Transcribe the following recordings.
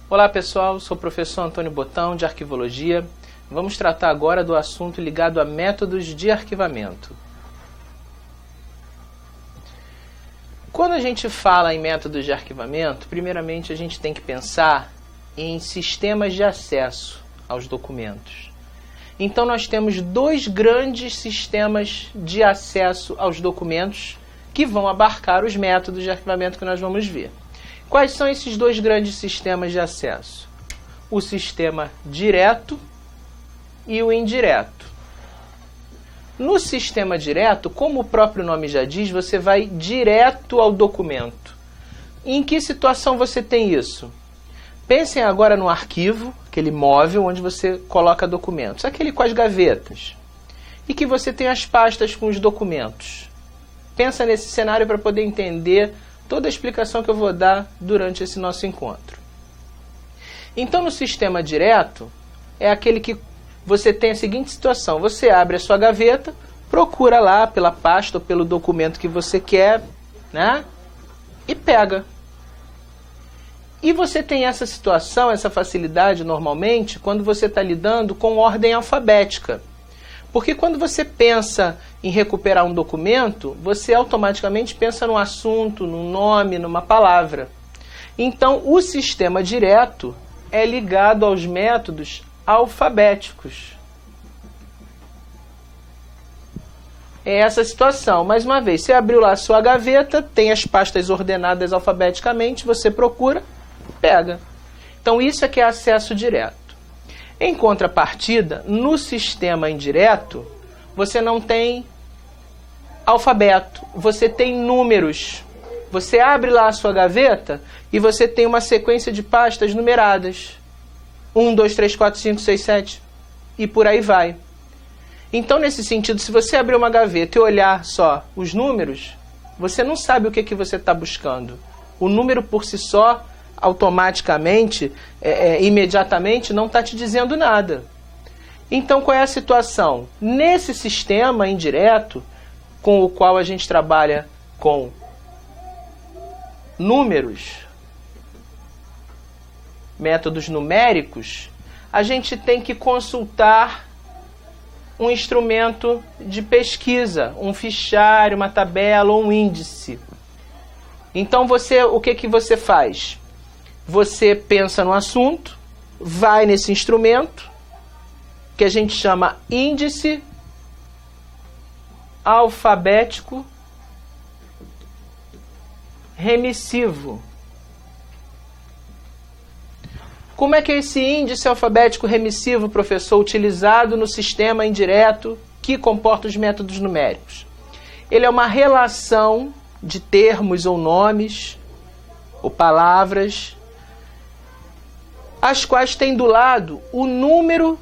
Olá pessoal, sou o professor Antônio Botão de Arquivologia. Vamos tratar agora do assunto ligado a métodos de arquivamento. Quando a gente fala em métodos de arquivamento, primeiramente a gente tem que pensar em sistemas de acesso aos documentos. Então nós temos dois grandes sistemas de acesso aos documentos que vão abarcar os métodos de arquivamento que nós vamos ver. Quais são esses dois grandes sistemas de acesso? O sistema direto e o indireto. No sistema direto, como o próprio nome já diz, você vai direto ao documento. Em que situação você tem isso? Pensem agora no arquivo, aquele móvel onde você coloca documentos, aquele com as gavetas, e que você tem as pastas com os documentos. Pensa nesse cenário para poder entender toda a explicação que eu vou dar durante esse nosso encontro. Então, no sistema direto, é aquele que você tem a seguinte situação: você abre a sua gaveta, procura lá pela pasta ou pelo documento que você quer, né? E pega. E você tem essa situação, essa facilidade normalmente, quando você está lidando com ordem alfabética. Porque quando você pensa em recuperar um documento, você automaticamente pensa num assunto, num nome, numa palavra. Então, o sistema direto é ligado aos métodos alfabéticos. É essa situação. Mais uma vez, você abriu lá a sua gaveta, tem as pastas ordenadas alfabeticamente, você procura, pega. Então, isso é que é acesso direto. Em contrapartida, no sistema indireto, você não tem alfabeto, você tem números. Você abre lá a sua gaveta e você tem uma sequência de pastas numeradas. 1, 2, 3, 4, 5, 6, 7 e por aí vai. Então, nesse sentido, se você abrir uma gaveta e olhar só os números, você não sabe o que você está buscando. O número por si só, automaticamente, imediatamente, não está te dizendo nada. Então, qual é a situação? Nesse sistema indireto, com o qual a gente trabalha com números, métodos numéricos, a gente tem que consultar um instrumento de pesquisa, um fichário, uma tabela ou um índice. Então, o que você faz? Você pensa no assunto, vai nesse instrumento, que a gente chama índice alfabético remissivo. Como é que é esse índice alfabético remissivo, professor, utilizado no sistema indireto que comporta os métodos numéricos? Ele é uma relação de termos ou nomes ou palavras, as quais tem do lado o número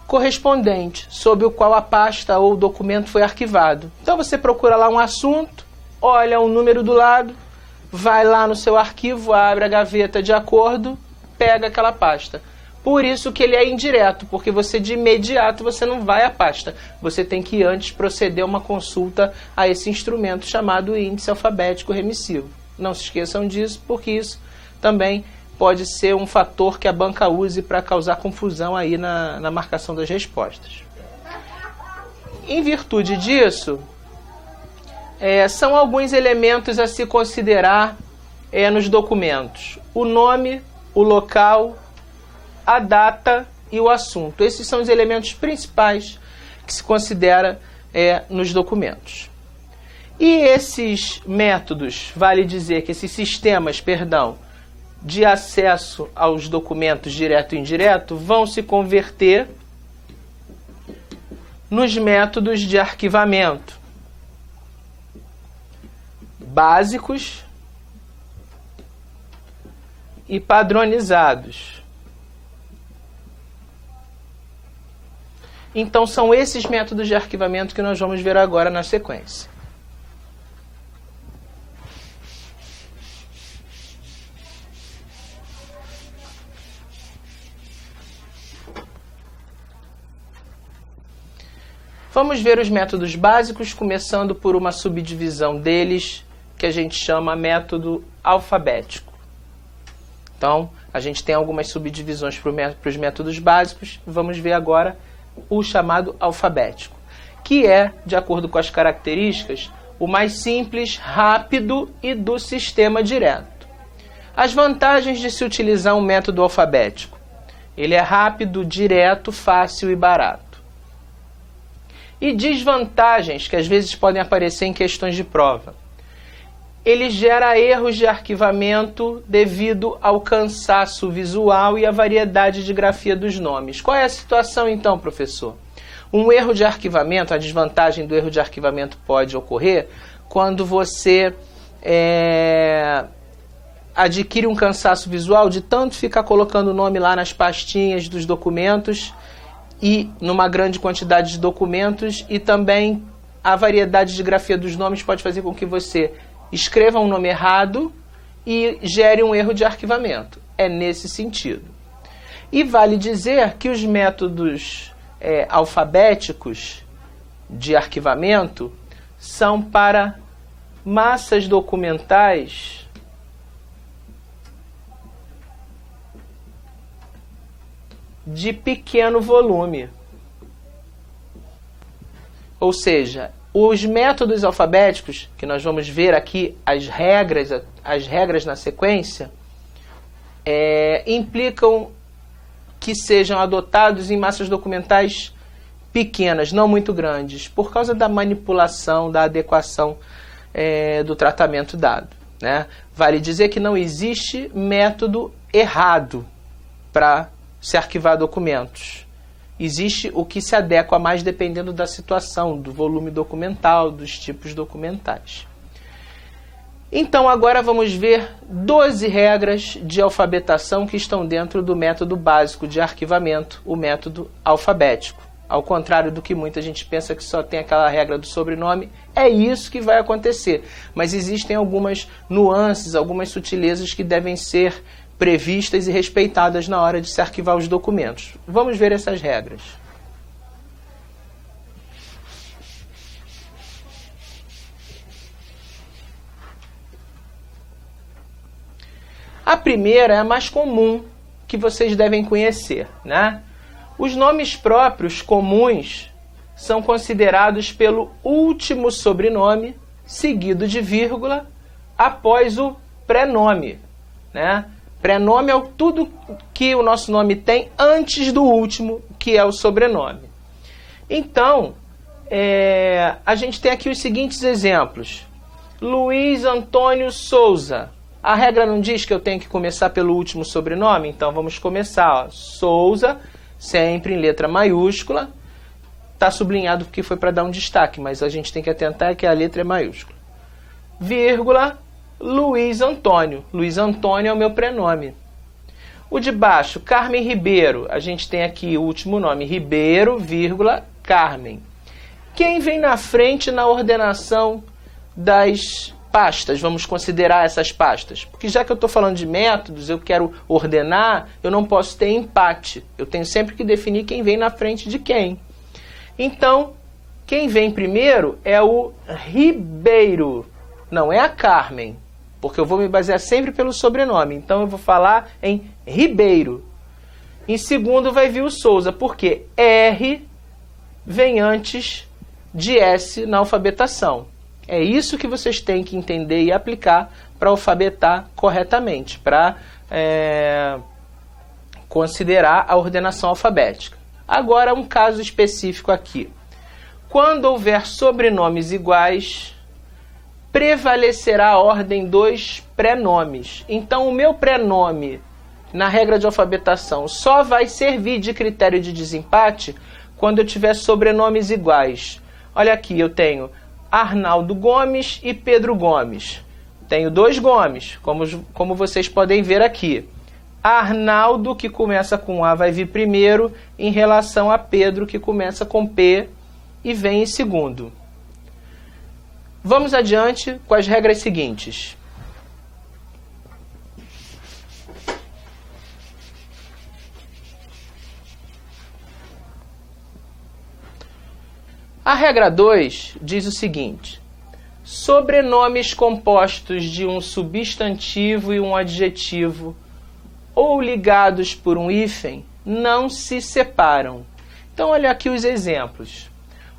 correspondente, sob o qual a pasta ou o documento foi arquivado. Então você procura lá um assunto, olha o número do lado, vai lá no seu arquivo, abre a gaveta de acordo, pega aquela pasta. Por isso que ele é indireto, porque você de imediato você não vai à pasta. Você tem que antes proceder a uma consulta a esse instrumento chamado índice alfabético remissivo. Não se esqueçam disso, porque isso também pode ser um fator que a banca use para causar confusão aí na marcação das respostas. Em virtude disso, são alguns elementos a se considerar nos documentos: o nome, o local, a data e o assunto. Esses são os elementos principais que se considera nos documentos. E esses métodos, vale dizer que esses sistemas, de acesso aos documentos direto e indireto, vão se converter nos métodos de arquivamento básicos e padronizados. Então, são esses métodos de arquivamento que nós vamos ver agora na sequência. Vamos ver os métodos básicos, começando por uma subdivisão deles, que a gente chama método alfabético. Então, a gente tem algumas subdivisões para os métodos básicos. Vamos ver agora o chamado alfabético, que é, de acordo com as características, o mais simples, rápido e do sistema direto. As vantagens de se utilizar um método alfabético: ele é rápido, direto, fácil e barato. E desvantagens que às vezes podem aparecer em questões de prova: ele gera erros de arquivamento devido ao cansaço visual e à variedade de grafia dos nomes. Qual é a situação então, professor? Um erro de arquivamento, a desvantagem do erro de arquivamento pode ocorrer quando você adquire um cansaço visual de tanto ficar colocando o nome lá nas pastinhas dos documentos e numa grande quantidade de documentos, e também a variedade de grafia dos nomes pode fazer com que você escreva um nome errado e gere um erro de arquivamento. É nesse sentido. E vale dizer que os métodos alfabéticos de arquivamento são para massas documentais de pequeno volume. Ou seja, os métodos alfabéticos, que nós vamos ver aqui as regras na sequência, implicam que sejam adotados em massas documentais pequenas, não muito grandes, por causa da manipulação, da adequação do tratamento dado, né? Vale dizer que não existe método errado para se arquivar documentos. Existe o que se adequa mais dependendo da situação, do volume documental, dos tipos documentais. Então agora vamos ver 12 regras de alfabetação que estão dentro do método básico de arquivamento, o método alfabético. Ao contrário do que muita gente pensa que só tem aquela regra do sobrenome, é isso que vai acontecer. Mas existem algumas nuances, algumas sutilezas que devem ser previstas e respeitadas na hora de se arquivar os documentos. Vamos ver essas regras. A primeira é a mais comum, que vocês devem conhecer, né? Os nomes próprios comuns são considerados pelo último sobrenome, seguido de vírgula, após o prenome, né? Prenome é tudo que o nosso nome tem antes do último, que é o sobrenome. Então, a gente tem aqui os seguintes exemplos. Luiz Antônio Souza. A regra não diz que eu tenho que começar pelo último sobrenome? Então vamos começar. Ó. Souza, sempre em letra maiúscula. Está sublinhado porque foi para dar um destaque, mas a gente tem que atentar que a letra é maiúscula. Vírgula, Luiz Antônio. Luiz Antônio é o meu prenome. O de baixo, Carmen Ribeiro. A gente tem aqui o último nome, Ribeiro, vírgula, Carmen. Quem vem na frente na ordenação das pastas? Vamos considerar essas pastas. Porque já que eu estou falando de métodos, eu quero ordenar, eu não posso ter empate. Eu tenho sempre que definir quem vem na frente de quem. Então, quem vem primeiro é o Ribeiro, não é a Carmen. Porque eu vou me basear sempre pelo sobrenome. Então eu vou falar em Ribeiro. Em segundo vai vir o Souza, porque R vem antes de S na alfabetação. É isso que vocês têm que entender e aplicar para alfabetar corretamente, para considerar a ordenação alfabética. Agora um caso específico aqui. Quando houver sobrenomes iguais, prevalecerá a ordem dos prenomes. Então, o meu prenome, na regra de alfabetação, só vai servir de critério de desempate quando eu tiver sobrenomes iguais. Olha aqui, eu tenho Arnaldo Gomes e Pedro Gomes. Tenho dois Gomes, como vocês podem ver aqui. Arnaldo, que começa com A, vai vir primeiro, em relação a Pedro, que começa com P e vem em segundo. Vamos adiante com as regras seguintes. A regra 2 diz o seguinte: sobrenomes compostos de um substantivo e um adjetivo ou ligados por um hífen não se separam. Então, olha aqui os exemplos.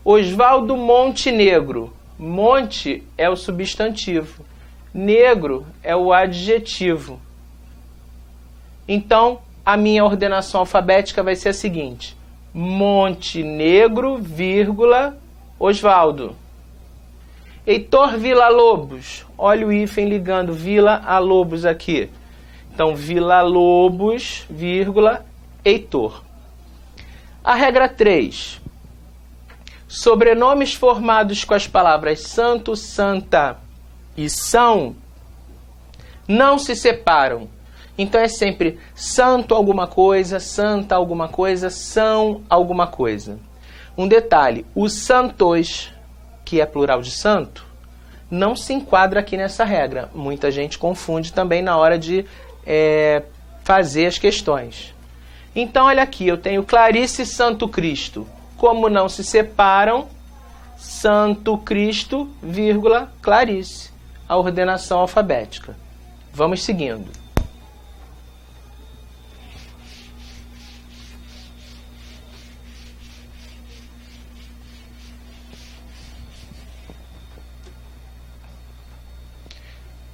Oswaldo Montenegro. Monte é o substantivo. Negro é o adjetivo. Então, a minha ordenação alfabética vai ser a seguinte. Montenegro, vírgula, Oswaldo. Heitor Villa-Lobos. Olha o hífen ligando Vila a Lobos aqui. Então, Villa-Lobos, vírgula, Heitor. A regra 3. Sobrenomes formados com as palavras santo, santa e são não se separam. Então é sempre santo alguma coisa, santa alguma coisa, são alguma coisa. Um detalhe, o santos, que é plural de santo, não se enquadra aqui nessa regra. Muita gente confunde também na hora de fazer as questões. Então olha aqui, eu tenho Clarice e Santo Cristo. Como não se separam, Santo Cristo, vírgula, Clarice. A ordenação alfabética. Vamos seguindo.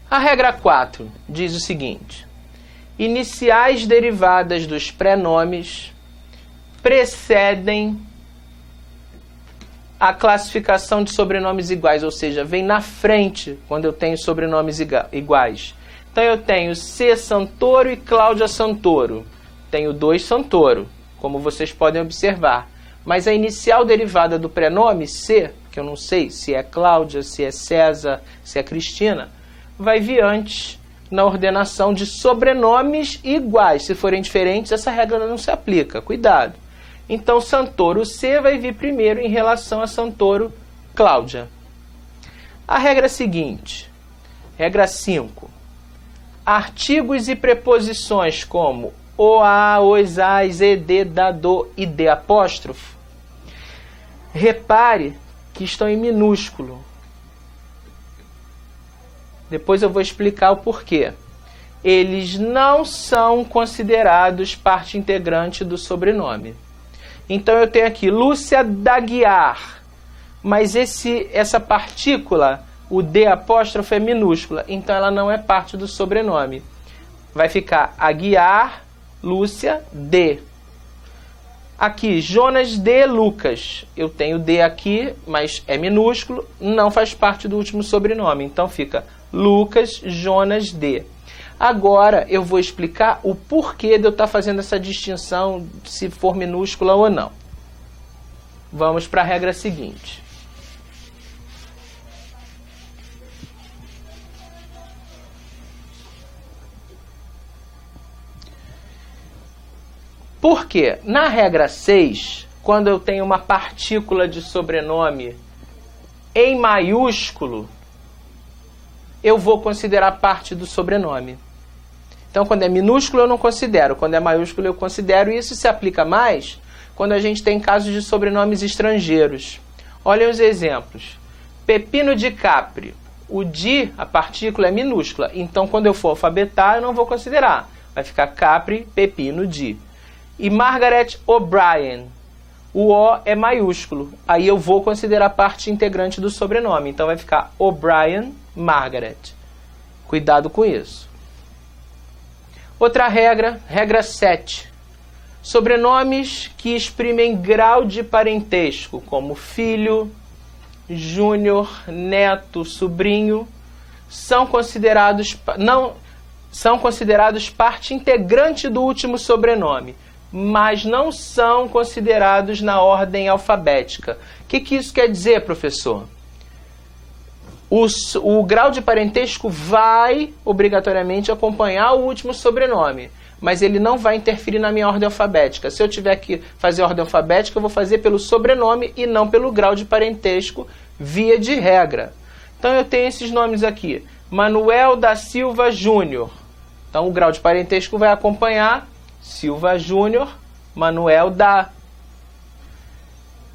A regra 4 diz o seguinte. Iniciais derivadas dos prenomes precedem a classificação de sobrenomes iguais, ou seja, vem na frente quando eu tenho sobrenomes iguais. Então eu tenho C. Santoro e Cláudia Santoro. Tenho 2 Santoro, como vocês podem observar. Mas a inicial derivada do prenome C, que eu não sei se é Cláudia, se é César, se é Cristina, vai vir antes na ordenação de sobrenomes iguais. Se forem diferentes, essa regra não se aplica. Cuidado. Então, Santoro C vai vir primeiro em relação a Santoro Cláudia. A regra seguinte, regra 5. Artigos e preposições como o, a, os, as, ed, da, do e de apóstrofo. Repare que estão em minúsculo. Depois eu vou explicar o porquê. Eles não são considerados parte integrante do sobrenome. Então eu tenho aqui Lúcia d'Aguiar, mas essa partícula, o D apóstrofo, é minúscula, então ela não é parte do sobrenome. Vai ficar Aguiar, Lúcia, D. Aqui, Jonas de Lucas. Eu tenho D aqui, mas é minúsculo, não faz parte do último sobrenome. Então fica Lucas, Jonas de. Agora eu vou explicar o porquê de eu estar fazendo essa distinção, se for minúscula ou não. Vamos para a regra seguinte. Por quê? Na regra 6, quando eu tenho uma partícula de sobrenome em maiúsculo, eu vou considerar parte do sobrenome. Então, quando é minúsculo, eu não considero. Quando é maiúsculo, eu considero. E isso se aplica mais quando a gente tem casos de sobrenomes estrangeiros. Olhem os exemplos. Pepino de Capri. O de, a partícula, é minúscula. Então, quando eu for alfabetar, eu não vou considerar. Vai ficar Capri, Pepino, de. E Margaret O'Brien. O O é maiúsculo. Aí eu vou considerar parte integrante do sobrenome. Então, vai ficar O'Brien, Margaret. Cuidado com isso. Outra regra, regra 7. Sobrenomes que exprimem grau de parentesco, como filho, júnior, neto, sobrinho, são considerados parte integrante do último sobrenome, mas não são considerados na ordem alfabética. O que isso quer dizer, professor? O grau de parentesco vai, obrigatoriamente, acompanhar o último sobrenome, mas ele não vai interferir na minha ordem alfabética. Se eu tiver que fazer ordem alfabética, eu vou fazer pelo sobrenome e não pelo grau de parentesco, via de regra. Então eu tenho esses nomes aqui. Manuel da Silva Júnior. Então o grau de parentesco vai acompanhar Silva Júnior, Manuel da.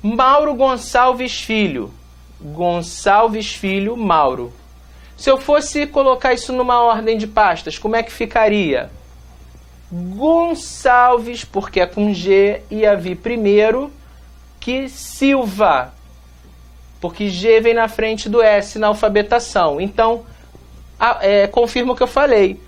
Mauro Gonçalves Filho. Gonçalves Filho, Mauro. Se eu fosse colocar isso numa ordem de pastas, como é que ficaria? Gonçalves, porque é com G, ia vir primeiro que Silva, porque G vem na frente do S na alfabetação. Então, confirma o que eu falei.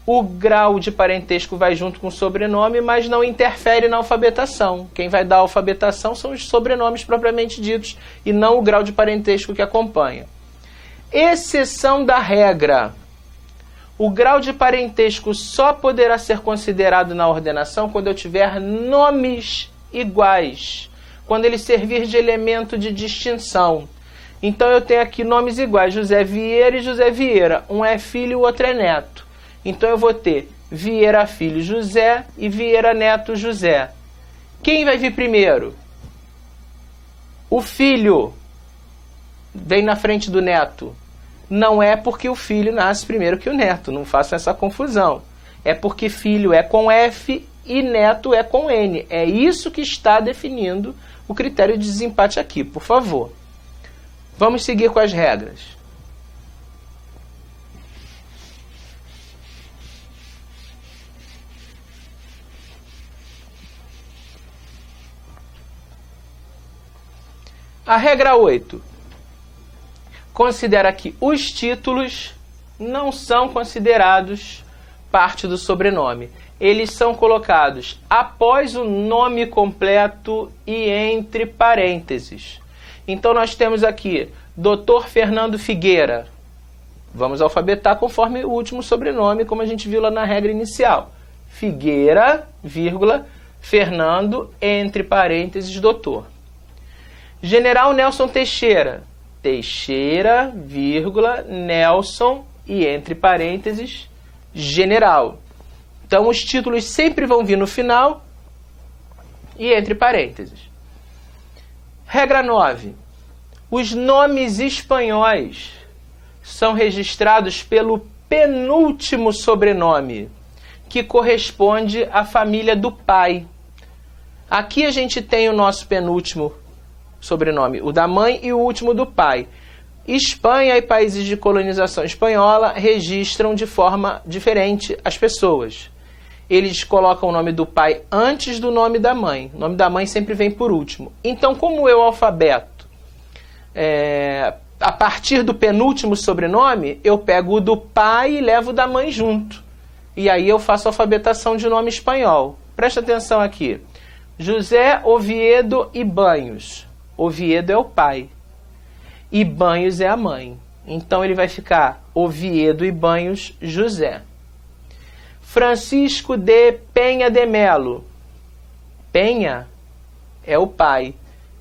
O grau de parentesco vai junto com o sobrenome, mas não interfere na alfabetação. Quem vai dar a alfabetação são os sobrenomes propriamente ditos e não o grau de parentesco que acompanha. Exceção da regra. O grau de parentesco só poderá ser considerado na ordenação quando eu tiver nomes iguais, quando ele servir de elemento de distinção. Então eu tenho aqui nomes iguais, José Vieira e José Vieira. Um é filho e o outro é neto. Então eu vou ter Vieira filho José e Vieira neto José. Quem vai vir primeiro? O filho vem na frente do neto. Não é porque o filho nasce primeiro que o neto, não façam essa confusão. É porque filho é com F e neto é com N. É isso que está definindo o critério de desempate aqui, por favor. Vamos seguir com as regras. A regra 8 considera que os títulos não são considerados parte do sobrenome. Eles são colocados após o nome completo e entre parênteses. Então nós temos aqui Dr. Fernando Figueira. Vamos alfabetar conforme o último sobrenome, como a gente viu lá na regra inicial. Figueira, vírgula, Fernando, entre parênteses, doutor. General Nelson Teixeira. Teixeira, vírgula, Nelson e entre parênteses, general. Então os títulos sempre vão vir no final e entre parênteses. Regra 9. Os nomes espanhóis são registrados pelo penúltimo sobrenome, que corresponde à família do pai. Aqui a gente tem o nosso penúltimo sobrenome, o da mãe e o último do pai. Espanha e países de colonização espanhola registram de forma diferente as pessoas. Eles colocam o nome do pai antes do nome da mãe. O nome da mãe sempre vem por último. Então, como eu alfabeto a partir do penúltimo sobrenome, eu pego o do pai e levo o da mãe junto. E aí eu faço a alfabetação de nome espanhol. Presta atenção aqui. José Oviedo Ibanhos. Oviedo é o pai. Ibanhos é a mãe. Então ele vai ficar Oviedo Ibanhos José. Francisco de Penha de Melo. Penha é o pai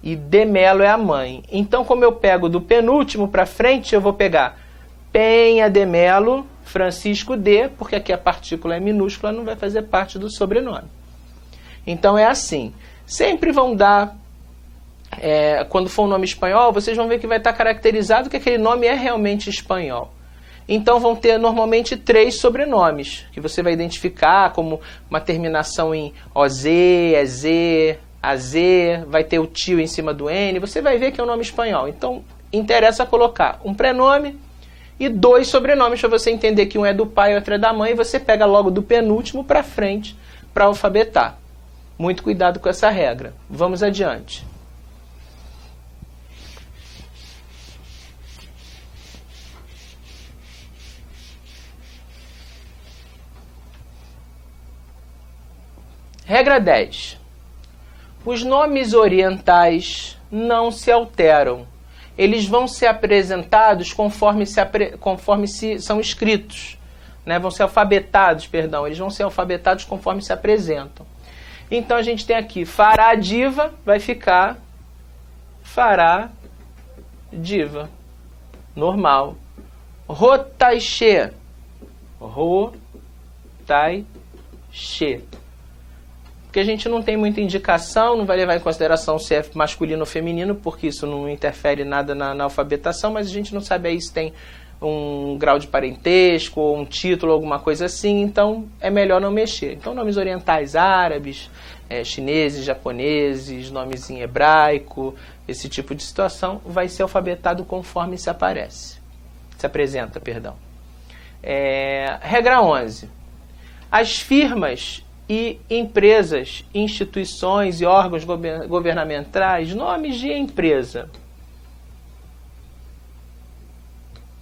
e de Melo é a mãe. Então, como eu pego do penúltimo para frente, eu vou pegar Penha de Melo, Francisco de, porque aqui a partícula é minúscula, não vai fazer parte do sobrenome. Então é assim. Sempre vão dar, quando for um nome espanhol, vocês vão ver que vai estar caracterizado que aquele nome é realmente espanhol. Então vão ter normalmente 3 sobrenomes, que você vai identificar como uma terminação em OZ, EZ, AZ, vai ter o tio em cima do N, você vai ver que é um nome espanhol. Então interessa colocar um prenome e 2 sobrenomes para você entender que um é do pai e outro é da mãe, e você pega logo do penúltimo para frente para alfabetar. Muito cuidado com essa regra. Vamos adiante. Regra 10. Os nomes orientais não se alteram. Eles vão ser apresentados conforme são escritos. Né? Vão ser alfabetados, perdão. Eles vão ser alfabetados conforme se apresentam. Então a gente tem aqui Fará Diva, vai ficar Fará Diva. Normal. Rotaixe. Rotaixe. Porque a gente não tem muita indicação, não vai levar em consideração se é masculino ou feminino, porque isso não interfere nada na alfabetação, mas a gente não sabe aí se tem um grau de parentesco, ou um título, alguma coisa assim, então é melhor não mexer. Então nomes orientais árabes, chineses, japoneses, nomes em hebraico, esse tipo de situação vai ser alfabetado conforme se apresenta, perdão. Regra 11. As firmas e empresas, instituições e órgãos governamentais, nomes de empresa.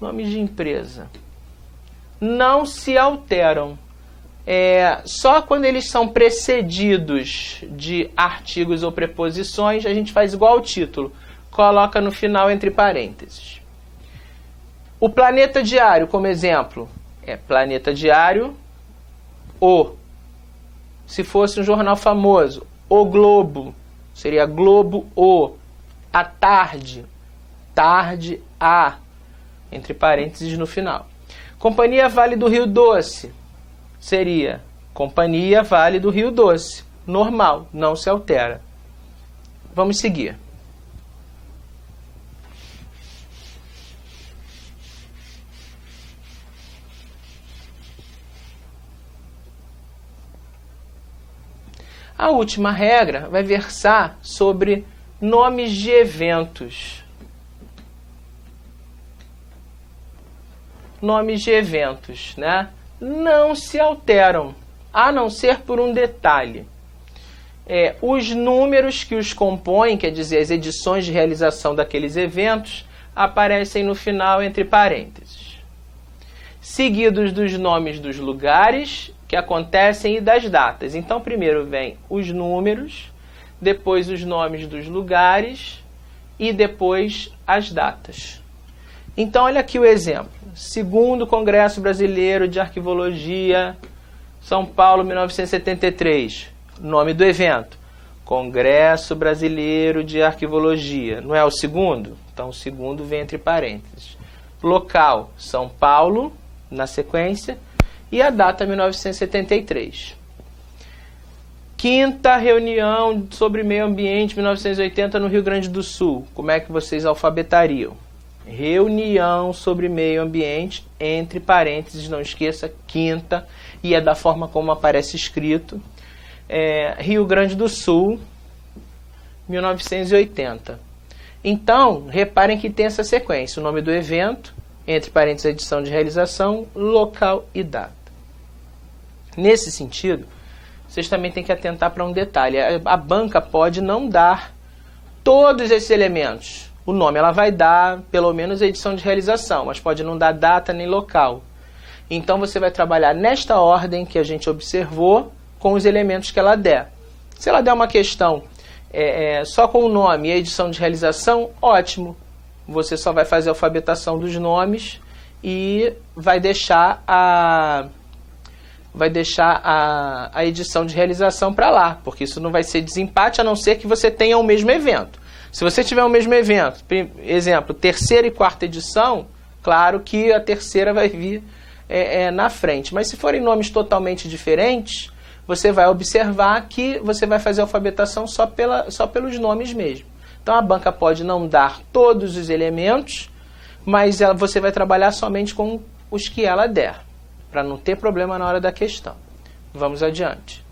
Nomes de empresa não se alteram. Só quando eles são precedidos de artigos ou preposições, a gente faz igual ao título, coloca no final entre parênteses. O Planeta Diário, como exemplo, é Planeta Diário, o. Se fosse um jornal famoso, O Globo, seria Globo, o. A Tarde, Tarde, a, entre parênteses no final. Companhia Vale do Rio Doce, seria Companhia Vale do Rio Doce, normal, não se altera. Vamos seguir. A última regra vai versar sobre nomes de eventos. Nomes de eventos, né? Não se alteram, a não ser por um detalhe. Os números que os compõem, quer dizer, as edições de realização daqueles eventos, aparecem no final entre parênteses, seguidos dos nomes dos lugares que acontecem e das datas. Então, primeiro vem os números, depois os nomes dos lugares e depois as datas. Então, olha aqui o exemplo. Segundo Congresso Brasileiro de Arquivologia, São Paulo, 1973. Nome do evento: Congresso Brasileiro de Arquivologia. Não é o segundo? Então, o segundo vem entre parênteses. Local: São Paulo, na sequência, e a data 1973. Quinta reunião sobre meio ambiente, 1980, no Rio Grande do Sul. Como é que vocês alfabetariam? Reunião sobre meio ambiente, entre parênteses, não esqueça, quinta, e é da forma como aparece escrito. Rio Grande do Sul, 1980. Então, reparem que tem essa sequência: o nome do evento, entre parênteses, edição de realização, local e data. Nesse sentido, vocês também têm que atentar para um detalhe. A banca pode não dar todos esses elementos. O nome ela vai dar, pelo menos, a edição de realização, mas pode não dar data nem local. Então você vai trabalhar nesta ordem que a gente observou, com os elementos que ela der. Se ela der uma questão só com o nome e a edição de realização, ótimo. Você só vai fazer a alfabetação dos nomes e vai deixar a edição de realização para lá, porque isso não vai ser desempate, a não ser que você tenha o mesmo evento. Se você tiver o mesmo evento, exemplo, terceira e quarta edição, claro que a terceira vai vir na frente. Mas se forem nomes totalmente diferentes, você vai observar que você vai fazer a alfabetação só pelos nomes mesmo. Então a banca pode não dar todos os elementos, mas você vai trabalhar somente com os que ela der, para não ter problema na hora da questão. Vamos adiante.